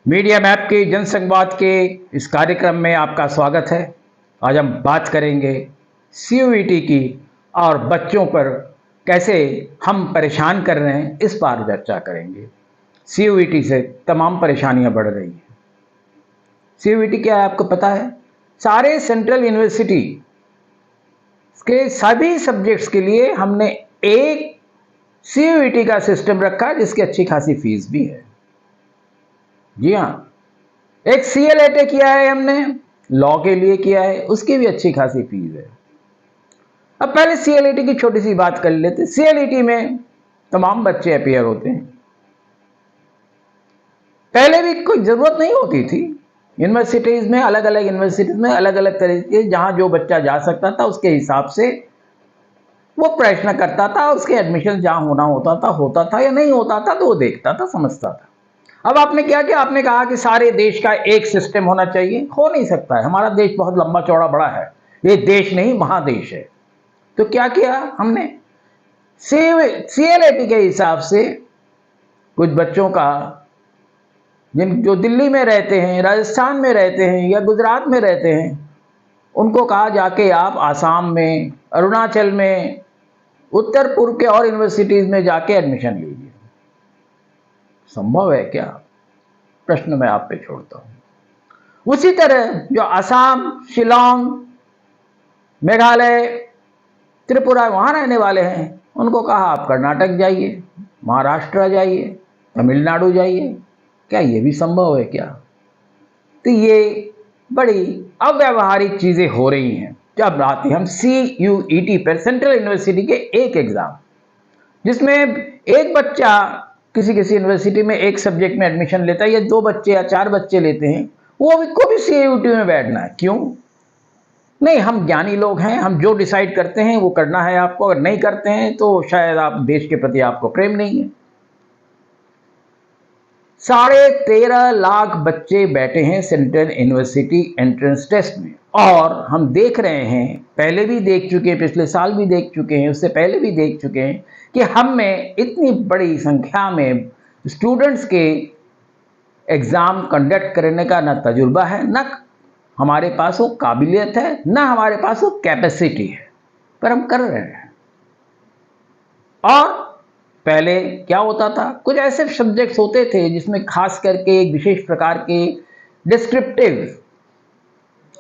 Media map के जनसंवाद के इस कार्यक्रम में आपका स्वागत है। आज हम बात करेंगे सीयूईटी की और बच्चों पर कैसे हम परेशान कर रहे हैं, इस पर चर्चा करेंगे। सीयूईटी से तमाम परेशानियां बढ़ रही हैं। सीयूईटी क्या है आपको पता है? सारे सेंट्रल यूनिवर्सिटी के सभी सब्जेक्ट्स के लिए हमने एक सीयूईटी का सिस्टम रखा है, जिसकी अच्छी खासी फीस भी है। जी हाँ, एक सीएलएटी किया है हमने, लॉ के लिए किया है, उसकी भी अच्छी खासी फीस है। अब पहले सीएलएटी की छोटी सी बात कर लेते। सीएलएटी में तमाम बच्चे अपीयर होते हैं। पहले भी कोई जरूरत नहीं होती थी। यूनिवर्सिटीज में अलग अलग तरीके, जहां जो बच्चा जा सकता था उसके हिसाब से वो प्रश्न करता था। उसके एडमिशन जहां होता था या नहीं होता था, तो वो देखता था, समझता था। अब आपने क्या किया? आपने कहा कि सारे देश का एक सिस्टम होना चाहिए। हो नहीं सकता है, हमारा देश बहुत लंबा चौड़ा बड़ा है, ये देश नहीं महादेश है। तो क्या किया हमने? सीएलएटी के हिसाब से कुछ बच्चों का, जो दिल्ली में रहते हैं, राजस्थान में रहते हैं या गुजरात में रहते हैं, उनको कहा जाके आप आसाम में, अरुणाचल में, उत्तर पूर्व के और यूनिवर्सिटीज में जाके एडमिशन लीजिए। संभव है क्या? प्रश्न मैं आप पे छोड़ता हूं। उसी तरह जो असम, शिलोंग, मेघालय, त्रिपुरा वहां रहने वाले हैं, उनको कहा आप कर्नाटक जाइए, महाराष्ट्र जाइए, तमिलनाडु जाइए। क्या ये भी संभव है क्या? तो ये बड़ी अव्यावहारिक चीजें हो रही हैं। जब आती हम सीयूईटी पर, सेंट्रल यूनिवर्सिटी के एक एग्जाम, जिसमें एक बच्चा किसी यूनिवर्सिटी में एक सब्जेक्ट में एडमिशन लेता है, या 2 बच्चे या 4 बच्चे लेते हैं, को भी सीयूईटी में बैठना है। क्यों नहीं? हम ज्ञानी लोग हैं, हम जो डिसाइड करते हैं वो करना है आपको। अगर नहीं करते हैं तो शायद आप देश के प्रति आपको प्रेम नहीं है। 13.5 लाख बच्चे बैठे हैं सेंट्रल यूनिवर्सिटी एंट्रेंस टेस्ट में, और हम देख रहे हैं, पहले भी देख चुके हैं, पिछले साल भी देख चुके हैं, उससे पहले भी देख चुके हैं कि हम में इतनी बड़ी संख्या में स्टूडेंट्स के एग्जाम कंडक्ट करने का ना तजुर्बा है, ना हमारे पास वो काबिलियत है, ना हमारे पास वो कैपेसिटी है, पर हम कर रहे हैं। और पहले क्या होता था? कुछ ऐसे सब्जेक्ट्स होते थे जिसमें खास करके एक विशेष प्रकार के डिस्क्रिप्टिव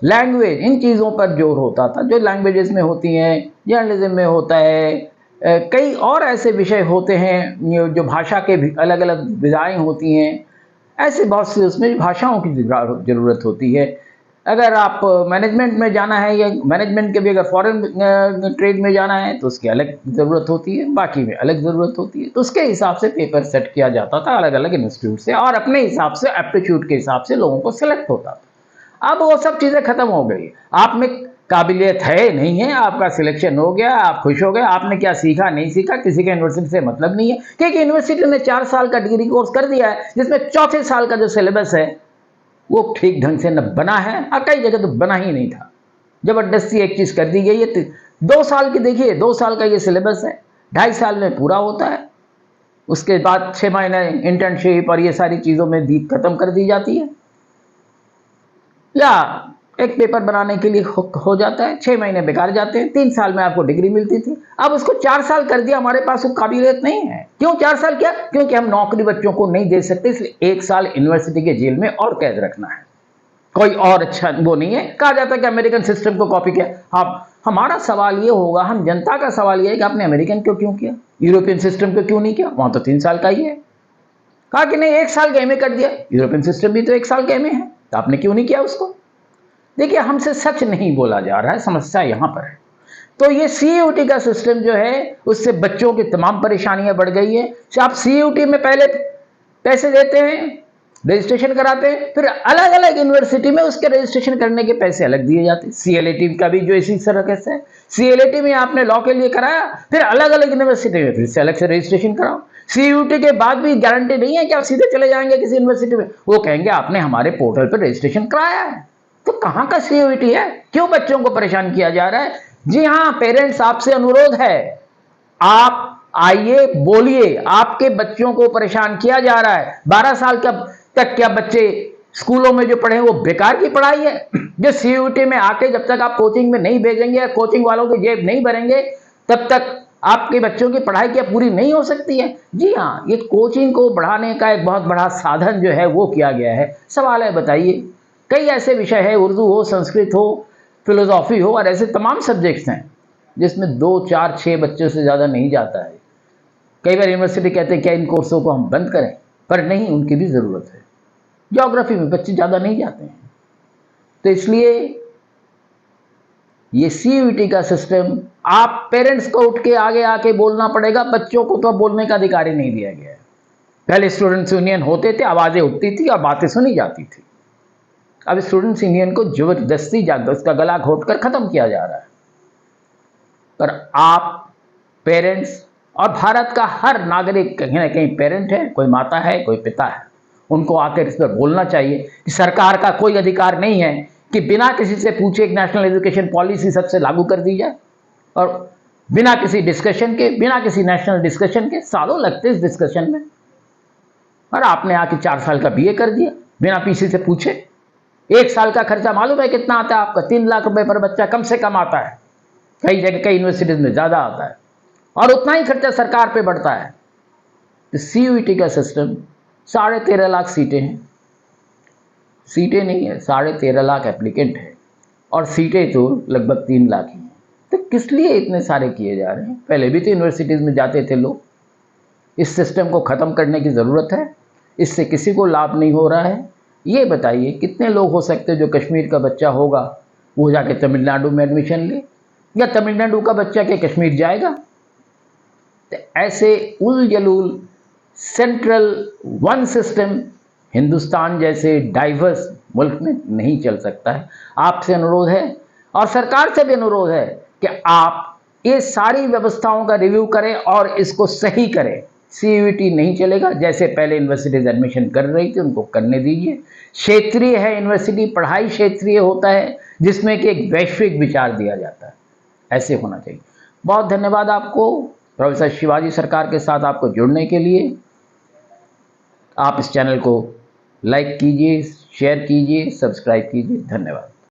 लैंग्वेज, इन चीज़ों पर जोर होता था, जो लैंग्वेजेस में होती हैं, जर्नलिज्म में होता है, कई और ऐसे विषय होते हैं जो भाषा के अलग अलग विधाएँ होती हैं। ऐसे बहुत से उसमें भाषाओं की ज़रूरत होती है। अगर आप मैनेजमेंट में जाना है, या मैनेजमेंट के भी अगर फॉरेन ट्रेड में जाना है, तो उसकी अलग ज़रूरत होती है, बाकी में अलग ज़रूरत होती है। तो उसके हिसाब से पेपर सेट किया जाता था अलग अलग इंस्टीट्यूट से, और अपने हिसाब से, एप्टीट्यूड के हिसाब से लोगों को सिलेक्ट होता था। अब वो सब चीज़ें खत्म हो गई। आप में काबिलियत है, नहीं है, आपका सिलेक्शन हो गया, आप खुश हो गए। आपने क्या सीखा, नहीं सीखा, किसी के यूनिवर्सिटी से मतलब नहीं है, क्योंकि यूनिवर्सिटी ने 4 साल का डिग्री कोर्स कर दिया है, जिसमें चौथे साल का जो सिलेबस है वो ठीक ढंग से न बना है, और कई जगह तो बना ही नहीं था। जबरदस्ती एक चीज़ कर दी गई है। 2 साल की, देखिए 2 साल का ये सिलेबस है, 2.5 साल में पूरा होता है। उसके बाद 6 महीने इंटर्नशिप और ये सारी चीज़ों में दी खत्म कर दी जाती है, या एक पेपर बनाने के लिए हो जाता है, 6 महीने बेकार जाते हैं। 3 साल में आपको डिग्री मिलती थी, अब उसको 4 साल कर दिया। हमारे पास वो काबिलियत नहीं है। क्यों 4 साल? क्या? क्योंकि हम नौकरी बच्चों को नहीं दे सकते, इसलिए 1 साल यूनिवर्सिटी के जेल में और कैद रखना है। कोई और अच्छा वो नहीं है। कहा जाता है कि अमेरिकन सिस्टम को कॉपी किया। अब हमारा सवाल ये होगा, हम जनता का सवाल ये है कि आपने अमेरिकन को क्यों किया, यूरोपियन सिस्टम को क्यों नहीं किया? वहां तो 3 साल का ही है। कहा कि नहीं, 1 साल के में कर दिया। यूरोपियन सिस्टम भी तो 1 साल के में है, तो आपने क्यों नहीं किया उसको? देखिए, हमसे सच नहीं बोला जा रहा है, समस्या यहां पर है। तो ये सीयूटी का सिस्टम जो है, उससे बच्चों की तमाम परेशानियां बढ़ गई है। आप सीयूटी में पहले पैसे देते हैं, रजिस्ट्रेशन कराते हैं, फिर अलग अलग यूनिवर्सिटी में उसके रजिस्ट्रेशन करने के पैसे अलग दिए जाते हैं। सीएलएटी का भी जो इसी तरह से है, सीएलएटी में आपने लॉ के लिए कराया, फिर अलग अलग यूनिवर्सिटी में फिर से अलग से रजिस्ट्रेशन कराओ। सीयूटी के बाद भी गारंटी नहीं है कि आप सीधे चले जाएंगे किसी यूनिवर्सिटी में। वो कहेंगे आपने हमारे पोर्टल पर रजिस्ट्रेशन कराया है। तो कहां का सीयूटी है? क्यों बच्चों को परेशान किया जा रहा है? जी हां, पेरेंट्स आपसे अनुरोध है, आप आइए, बोलिए, आपके बच्चों को परेशान किया जा रहा है। 12 साल का, तक क्या बच्चे स्कूलों में जो पढ़े वो बेकार की पढ़ाई है? जो सीयूईटी में आके जब तक आप कोचिंग में नहीं भेजेंगे, कोचिंग वालों की जेब नहीं भरेंगे, तब तक आपके बच्चों की पढ़ाई क्या पूरी नहीं हो सकती है? जी हाँ, ये कोचिंग को बढ़ाने का एक बहुत बड़ा साधन जो है वो किया गया है। सवाल है, बताइए, कई ऐसे विषय है, उर्दू हो, संस्कृत हो, फिलोसॉफी हो, और ऐसे तमाम सब्जेक्ट्स हैं जिसमें 2, 4, 6 बच्चों से ज़्यादा नहीं जाता है। कई बार यूनिवर्सिटी कहते हैं क्या इन कोर्सों को हम बंद करें, पर नहीं, उनकी भी ज़रूरत है। ज्योग्राफी में बच्चे ज़्यादा नहीं जाते हैं, तो इसलिए ये सीयूईटी का सिस्टम, आप पेरेंट्स को उठ के आगे आके बोलना पड़ेगा। बच्चों को तो बोलने का अधिकार ही नहीं दिया गया है। पहले स्टूडेंट्स यूनियन होते थे, आवाज़ें उठती थी और बातें सुनी जाती थी। अब स्टूडेंट्स यूनियन को जबरदस्ती उसका गला घोटकर ख़त्म किया जा रहा है। पर आप पेरेंट्स, और भारत का हर नागरिक कहीं ना कहीं पेरेंट है, कोई माता है, कोई पिता है, उनको आकर इस पर बोलना चाहिए कि सरकार का कोई अधिकार नहीं है कि बिना किसी से पूछे एक नेशनल एजुकेशन पॉलिसी सबसे लागू कर दी जाए, और बिना किसी डिस्कशन के, बिना किसी नेशनल डिस्कशन के। सालों लगते इस डिस्कशन में, और आपने आके 4 साल का बीए कर दिया बिना किसी से पूछे। 1 साल का खर्चा मालूम है कितना आता है आपका? 3 लाख रुपए पर बच्चा कम से कम आता है। कई जगह, कई यूनिवर्सिटीज में ज़्यादा आता है, और उतना ही खर्चा सरकार पे बढ़ता है। तो सीयूईटी का सिस्टम, 13.5 लाख सीटें हैं, सीटें नहीं है, 13.5 लाख एप्लीकेंट है, और सीटें तो लगभग 3 लाख ही हैं। तो किस लिए इतने सारे किए जा रहे हैं? पहले भी तो यूनिवर्सिटीज़ में जाते थे लोग। इस सिस्टम को ख़त्म करने की ज़रूरत है। इससे किसी को लाभ नहीं हो रहा है। ये बताइए, कितने लोग हो सकते हैं जो कश्मीर का बच्चा होगा वो जाके तमिलनाडु में एडमिशन ले, या तमिलनाडु का बच्चा क्या कश्मीर जाएगा? तो ऐसे उल जलूल सेंट्रल वन सिस्टम हिंदुस्तान जैसे डाइवर्स मुल्क में नहीं चल सकता है। आपसे अनुरोध है, और सरकार से भी अनुरोध है, कि आप ये सारी व्यवस्थाओं का रिव्यू करें और इसको सही करें। सीयूईटी नहीं चलेगा। जैसे पहले यूनिवर्सिटीज एडमिशन कर रही थी उनको करने दीजिए। क्षेत्रीय है यूनिवर्सिटी, पढ़ाई क्षेत्रीय होता है, जिसमें कि एक वैश्विक विचार दिया जाता है, ऐसे होना चाहिए। बहुत धन्यवाद आपको प्रोफेसर शिवाजी सरकार के साथ आपको जुड़ने के लिए। आप इस चैनल को लाइक कीजिए, शेयर कीजिए, सब्सक्राइब कीजिए। धन्यवाद।